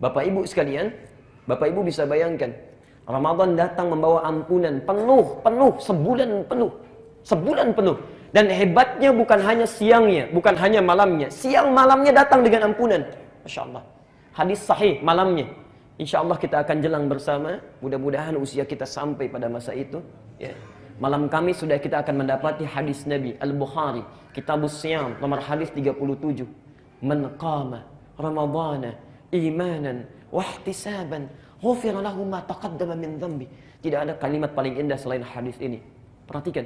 Bapak Ibu sekalian, Bapak Ibu bisa bayangkan, Ramadan datang membawa ampunan penuh, sebulan penuh. Dan hebatnya bukan hanya siangnya, bukan hanya malamnya. Siang malamnya datang dengan ampunan. Masya Allah. Hadis sahih malamnya. Insya Allah kita akan jelang bersama. Mudah-mudahan usia kita sampai pada masa itu. Ya. Malam Kamis sudah kita akan mendapati hadis Nabi Al-Bukhari, Kitabus Siyam, nomor hadis 37. Man qama Ramadana imanan wahtisaban ghufira lahu ma taqaddama min dhanbi. Tidak ada kalimat paling indah selain hadis ini. Perhatikan.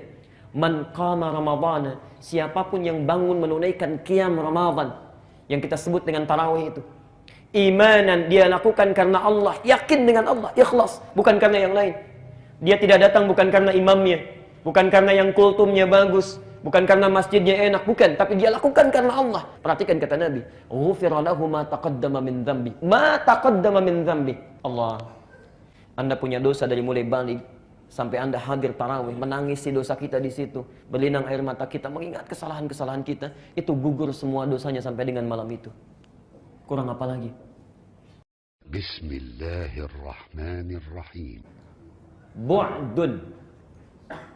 Man qama Ramadana, siapapun yang bangun menunaikan qiyam Ramadan, yang kita sebut dengan tarawih itu. Imanan, dia lakukan karena Allah, yakin dengan Allah, ikhlas, bukan karena yang lain. Dia tidak datang bukan karena imamnya, bukan karena yang kultumnya bagus, bukan karena masjidnya enak, bukan, tapi dia lakukan karena Allah. Perhatikan kata Nabi, ghufira lahu ma taqaddama min dhanbi. Ma taqaddama min dhanbi. Allah. Anda punya dosa dari mulai balik sampai Anda hadir tarawih, menangisi dosa kita di situ, berlinang air mata kita mengingat kesalahan-kesalahan kita, itu gugur semua dosanya sampai dengan malam itu. Kurang apa lagi? Bismillahirrahmanirrahim. Bu'dun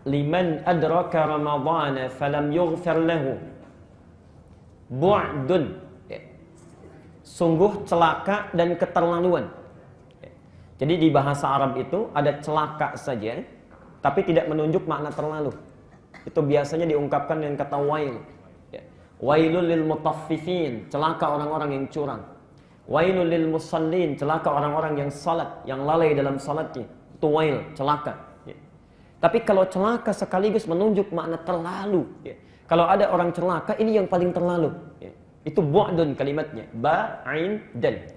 liman adraka Ramadana falam yughfar lahu. Bu'dun, sungguh celaka dan keterlaluan. Jadi di bahasa Arab itu ada celaka saja, tapi tidak menunjuk makna terlalu. Itu biasanya diungkapkan dengan kata wail. Wailul lil mutaffifin, celaka orang-orang yang curang. Wailul lil musallin, celaka orang-orang yang salat, yang lalai dalam salatnya. Itu wail, celaka. Tapi kalau celaka sekaligus menunjuk makna terlalu. Kalau ada orang celaka, ini yang paling terlalu. Itu bu'dun kalimatnya. Ba'in dan.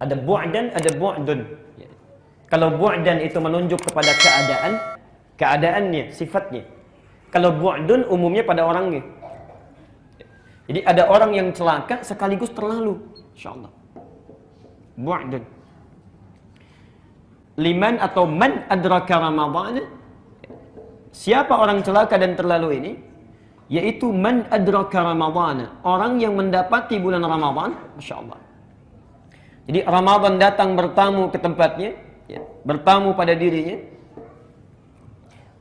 Ada bu'dan, ada bu'dun. Kalau bu'dan itu menunjuk kepada keadaannya, sifatnya. Kalau bu'dun umumnya pada orangnya. Jadi ada orang yang celaka sekaligus terlalu. InsyaAllah. Bu'dun. Liman atau man adraka Ramadhan. Siapa orang celaka dan terlalu ini? Yaitu man adraka Ramadhan. Orang yang mendapati bulan Ramadhan. Masya Allah. Jadi Ramadan datang bertamu ke tempatnya, bertamu pada dirinya.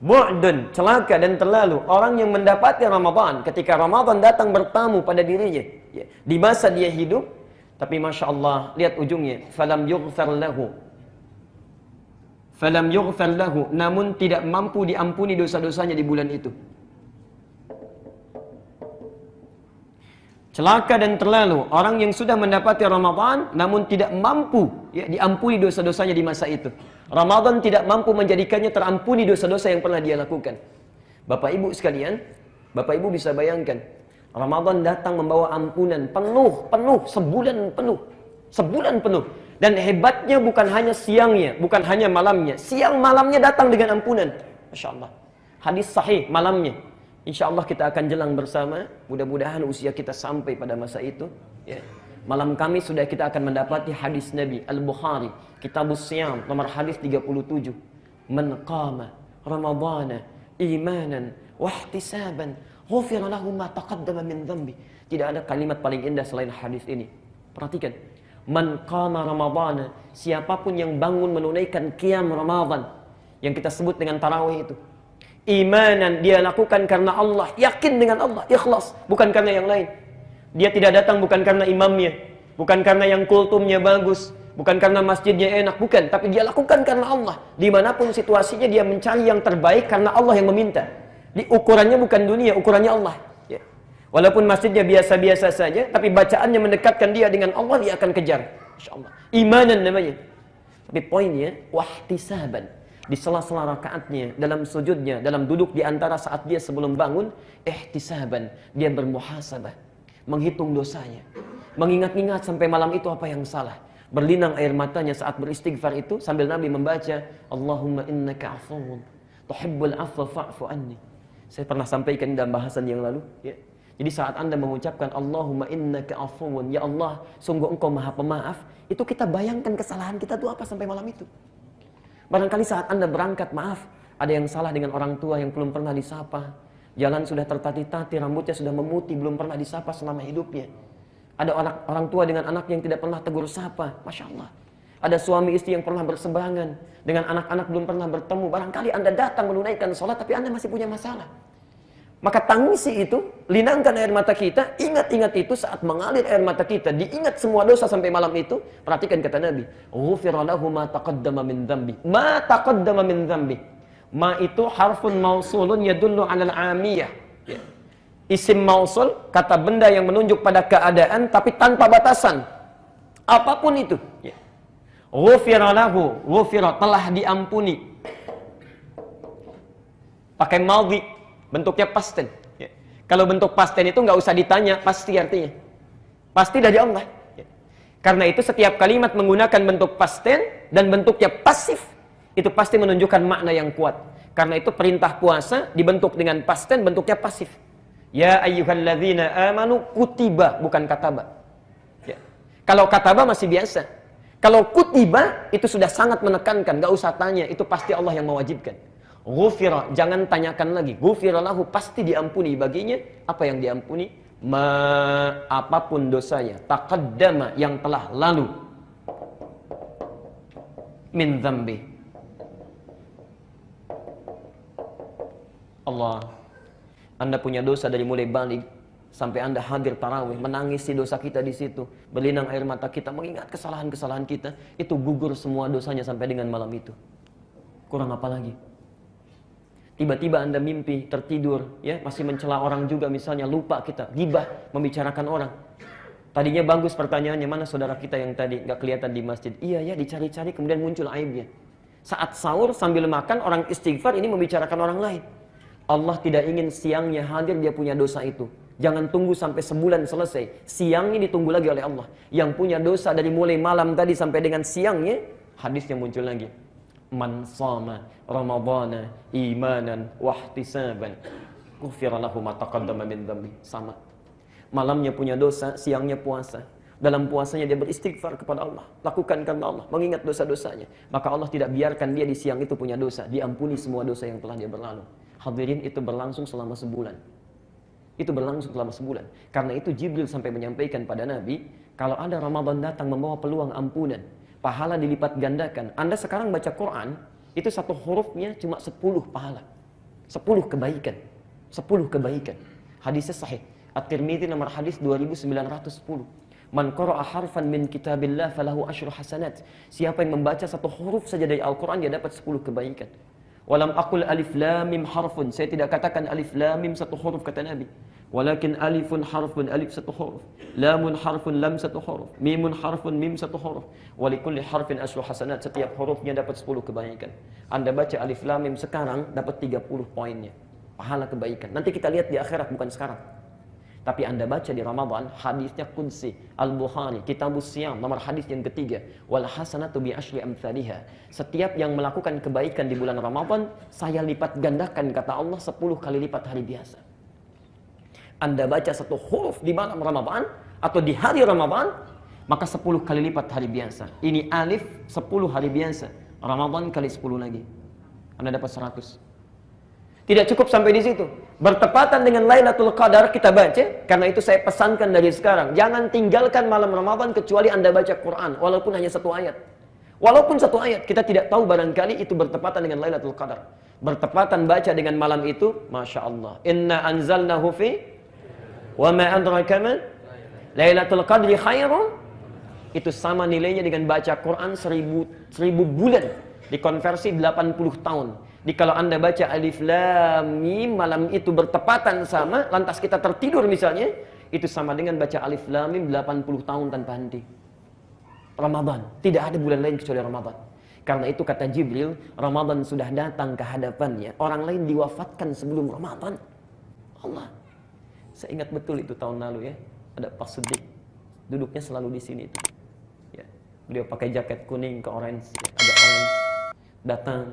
Bu'dun, celaka dan terlalu orang yang mendapati Ramadan ketika Ramadan datang bertamu pada dirinya, di masa dia hidup, tapi Masya Allah, lihat ujungnya, falam yughfar lahu, namun tidak mampu diampuni dosa-dosanya di bulan itu. Celaka dan terlalu orang yang sudah mendapati Ramadan namun tidak mampu diampuni dosa-dosanya di masa itu. Ramadan tidak mampu menjadikannya terampuni dosa-dosa yang pernah dia lakukan. Bapak Ibu sekalian, Bapak Ibu bisa bayangkan, Ramadan datang membawa ampunan penuh, sebulan penuh. Dan hebatnya bukan hanya siangnya, bukan hanya malamnya. Siang malamnya datang dengan ampunan. Masya Allah. Hadis sahih malamnya. Insya Allah kita akan jelang bersama. Mudah-mudahan usia kita sampai pada masa itu. Malam Kamis sudah kita akan mendapati hadis Nabi Al-Bukhari, Kitabus Siyam, nomor hadis 37. Man qama Ramadana imanan wahtisaban ghufira lahu ma taqaddama min dhanbi. Tidak ada kalimat paling indah selain hadis ini. Perhatikan. Man qama Ramadana, siapapun yang bangun menunaikan qiyam Ramadan, yang kita sebut dengan tarawih itu. Imanan, dia lakukan karena Allah, yakin dengan Allah, ikhlas, bukan karena yang lain. Dia tidak datang bukan karena imamnya, bukan karena yang kultumnya bagus, bukan karena masjidnya enak, bukan, tapi dia lakukan karena Allah. Dimanapun situasinya dia mencari yang terbaik karena Allah yang meminta. Di ukurannya bukan dunia, ukurannya Allah. Walaupun masjidnya biasa-biasa saja, tapi bacaannya mendekatkan dia dengan Allah, dia akan kejar. InsyaAllah. Imanan namanya. Tapi poinnya, wahtisaban. Di sela-sela rakaatnya, dalam sujudnya, dalam duduk di antara saat dia sebelum bangun, ihtisaban, dia bermuhasabah, menghitung dosanya, mengingat-ingat sampai malam itu apa yang salah, berlinang air matanya saat beristighfar itu sambil Nabi membaca, Allahumma innaka afuwun tuhibbul afwa fa'fu anni. Saya pernah sampaikan dalam bahasan yang lalu, Jadi saat Anda mengucapkan Allahumma innaka afuwun, ya Allah, sungguh Engkau Maha Pemaaf, itu kita bayangkan kesalahan kita itu apa sampai malam itu. Barangkali saat Anda berangkat, maaf, ada yang salah dengan orang tua yang belum pernah disapa. Jalan sudah tertati-tati, rambutnya sudah memutih, belum pernah disapa selama hidupnya. Ada orang tua dengan anak yang tidak pernah tegur sapa. Masya Allah. Ada suami istri yang pernah berseberangan. Dengan anak-anak belum pernah bertemu. Barangkali Anda datang menunaikan sholat, tapi Anda masih punya masalah. Maka tangisi itu, linangkan air mata kita, ingat-ingat itu saat mengalir air mata kita, diingat semua dosa sampai malam itu. Perhatikan kata Nabi, ghufira lahu ma taqaddama min dzambi. Ma taqaddama min dzambi. Ma itu harfun mausulun yadullu 'alal 'amiyah. Ya. Isim mausul, kata benda yang menunjuk pada keadaan tapi tanpa batasan. Apapun itu. Ya. Ghufira lahu, ghufira telah diampuni. Pakai madhi. Bentuknya past tense. Ya. Kalau bentuk past tense itu nggak usah ditanya, pasti artinya. Pasti dari Allah. Ya. Karena itu setiap kalimat menggunakan bentuk past tense dan bentuknya pasif, itu pasti menunjukkan makna yang kuat. Karena itu perintah puasa dibentuk dengan past tense, bentuknya pasif. Ya ayyuhalladzina amanu kutiba, bukan kataba. Ya. Kalau kataba masih biasa. Kalau kutiba itu sudah sangat menekankan, nggak usah tanya, itu pasti Allah yang mewajibkan. Ghufira, jangan tanyakan lagi. Ghufira lahu, pasti diampuni baginya. Apa yang diampuni? Apapun dosanya. Taqaddama, yang telah lalu. Min dzambi. Allah, Anda punya dosa dari mulai balik sampai Anda hadir tarawih, menangisi dosa kita di situ, berlinang air mata kita, mengingat kesalahan-kesalahan kita, itu gugur semua dosanya sampai dengan malam itu. Kurang apa lagi? Tiba-tiba Anda mimpi, tertidur, ya masih mencela orang juga misalnya, lupa kita, ghibah, membicarakan orang. Tadinya bagus pertanyaannya, mana saudara kita yang tadi nggak kelihatan di masjid? Iya ya, dicari-cari kemudian muncul aibnya. Saat sahur sambil makan, orang istighfar ini membicarakan orang lain. Allah tidak ingin siangnya hadir dia punya dosa itu. Jangan tunggu sampai sebulan selesai. Siangnya ditunggu lagi oleh Allah. Yang punya dosa dari mulai malam tadi sampai dengan siangnya, hadisnya muncul lagi. Man shama ramadhana imanan wahtisaban ghufira lahu ma taqaddama min dzambi. Sama. Malamnya punya dosa, siangnya puasa. Dalam puasanya dia beristighfar kepada Allah, lakukan karena Allah, mengingat dosa-dosanya. Maka Allah tidak biarkan dia di siang itu punya dosa, diampuni semua dosa yang telah dia berlalu. Hadirin, itu berlangsung selama sebulan. Itu berlangsung selama sebulan. Karena itu Jibril sampai menyampaikan pada Nabi, kalau ada Ramadan datang membawa peluang ampunan, pahala dilipat gandakan. Anda sekarang baca Quran, itu satu hurufnya cuma 10 pahala. 10 kebaikan. 10 kebaikan. Hadisnya sahih. At-Tirmidzi nomor hadis 2910. Man qara'a harfan min kitabillah falahu asyru hasanat. Siapa yang membaca satu huruf saja dari Al-Quran, dia dapat 10 kebaikan. Walam aqul alif lam mim harfun. Saya tidak katakan alif lam mim satu huruf, kata Nabi. Walakin alifun harfun, alif satu huruf. Lamun harfun, lam satu huruf. Mimun harfun, mim satu huruf. Walikulli harfin asyru hasanat. Setiap hurufnya dapat 10 kebaikan. Anda baca alif lam mim sekarang, dapat 30 poinnya. Pahala kebaikan. Nanti kita lihat di akhirat, bukan sekarang. Tapi Anda baca di Ramadan, hadisnya Qudsi, Al-Bukhari, Kitabus Siyam, nomor hadis yang ketiga. Wal hasanatu bi asyri amthaliha. Setiap yang melakukan kebaikan di bulan Ramadan, saya lipat gandakan, kata Allah, 10 kali lipat hari biasa. Anda baca satu huruf di malam Ramadan, atau di hari Ramadan, maka 10 kali lipat hari biasa. Ini alif, 10 hari biasa. Ramadan kali 10 lagi. Anda dapat 100. Tidak cukup sampai di situ. Bertepatan dengan Lailatul Qadar kita baca, karena itu saya pesankan dari sekarang, jangan tinggalkan malam Ramadan kecuali Anda baca Quran, walaupun hanya 1 ayat. Walaupun 1 ayat, kita tidak tahu barangkali itu bertepatan dengan Lailatul Qadar. Bertepatan baca dengan malam itu, Masya Allah. Inna anzalnahu fi wa ma adraka ma Lailatul Qadri khairun. Itu sama nilainya dengan baca Quran 1000 bulan. Dikonversi 80 tahun. Jadi kalau Anda baca alif lam mim, malam itu bertepatan sama, lantas kita tertidur misalnya, itu sama dengan baca alif lam mim 80 tahun tanpa henti. Ramadan, tidak ada bulan lain kecuali Ramadan. Karena itu kata Jibril, Ramadan sudah datang ke hadapannya, orang lain diwafatkan sebelum Ramadan. Allah. Saya ingat betul itu tahun lalu ya, ada Pak Siddiq, duduknya selalu di sini itu. Ya. Beliau pakai jaket kuning ke orange, ya. Agak orange. Datang,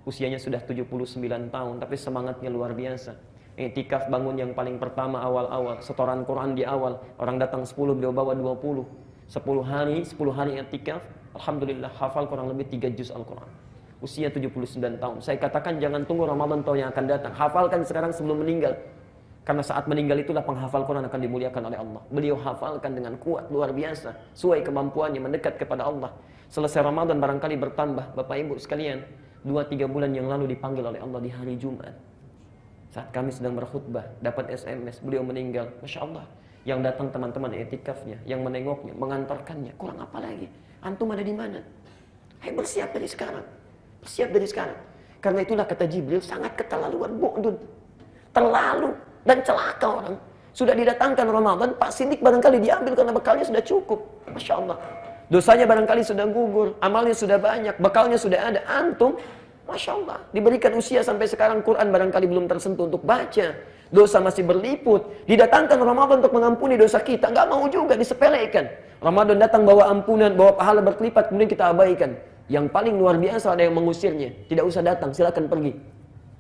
usianya sudah 79 tahun, tapi semangatnya luar biasa. Iktikaf bangun yang paling pertama awal-awal, setoran Quran di awal, orang datang 10, beliau bawa 20. 10 hari iktikaf, alhamdulillah hafal kurang lebih 3 juz Al-Quran. Usia 79 tahun. Saya katakan jangan tunggu Ramadan tahun yang akan datang. Hafalkan sekarang sebelum meninggal. Karena saat meninggal itulah penghafal Quran akan dimuliakan oleh Allah. Beliau hafalkan dengan kuat, luar biasa. Sesuai kemampuannya mendekat kepada Allah. Selesai Ramadan barangkali bertambah. Bapak Ibu sekalian, 2-3 bulan yang lalu dipanggil oleh Allah di hari Jumat. Saat kami sedang berkhutbah, dapat SMS, beliau meninggal. Masya Allah. Yang datang teman-teman etikafnya, yang menengoknya, mengantarkannya. Kurang apa lagi? Antum ada di mana? Hai, bersiap dari sekarang. Bersiap dari sekarang. Karena itulah kata Jibril, sangat keterlaluan, bu'dun. Terlalu. Dan celaka orang. Sudah didatangkan Ramadan, Pak Siddiq barangkali diambil karena bekalnya sudah cukup. Masya Allah. Dosanya barangkali sudah gugur, amalnya sudah banyak, bekalnya sudah ada. Antum, Masya Allah, diberikan usia sampai sekarang Quran barangkali belum tersentuh untuk baca. Dosa masih berliput. Didatangkan Ramadan untuk mengampuni dosa kita. Nggak mau juga, disepelekan. Ramadan datang bawa ampunan, bawa pahala berkelipat, kemudian kita abaikan. Yang paling luar biasa ada yang mengusirnya. Tidak usah datang, silakan pergi.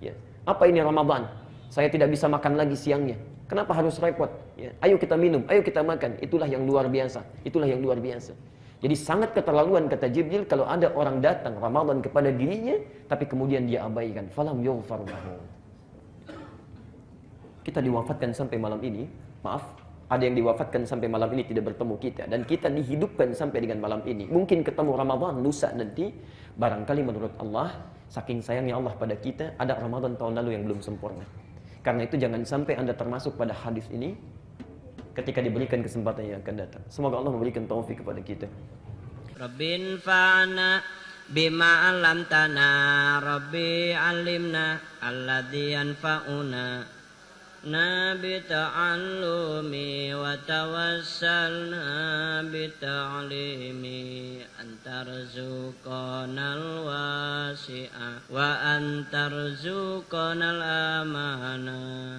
Ya. Apa ini Ramadan? Saya tidak bisa makan lagi siangnya. Kenapa harus repot? Ya. Ayo kita minum, ayo kita makan. Itulah yang luar biasa. Itulah yang luar biasa. Jadi sangat keterlaluan kata Jibril kalau ada orang datang Ramadan kepada dirinya, tapi kemudian dia abaikan. Falam yughfar lahu. Kita diwafatkan sampai malam ini. Maaf, ada yang diwafatkan sampai malam ini tidak bertemu kita. Dan kita dihidupkan sampai dengan malam ini. Mungkin ketemu Ramadan lusa nanti. Barangkali menurut Allah, saking sayangnya Allah pada kita, ada Ramadan tahun lalu yang belum sempurna. Karena itu jangan sampai Anda termasuk pada hadis ini ketika diberikan kesempatan yang akan datang. Semoga Allah memberikan taufik kepada kita. Rabbin fa'ana bima 'allamtana, Rabbi 'allimna alladzi yanfa'una, bita'allumi wa tawassalna bita'limi, antarzuqanal wasi'a wa antarzuqanal amanah.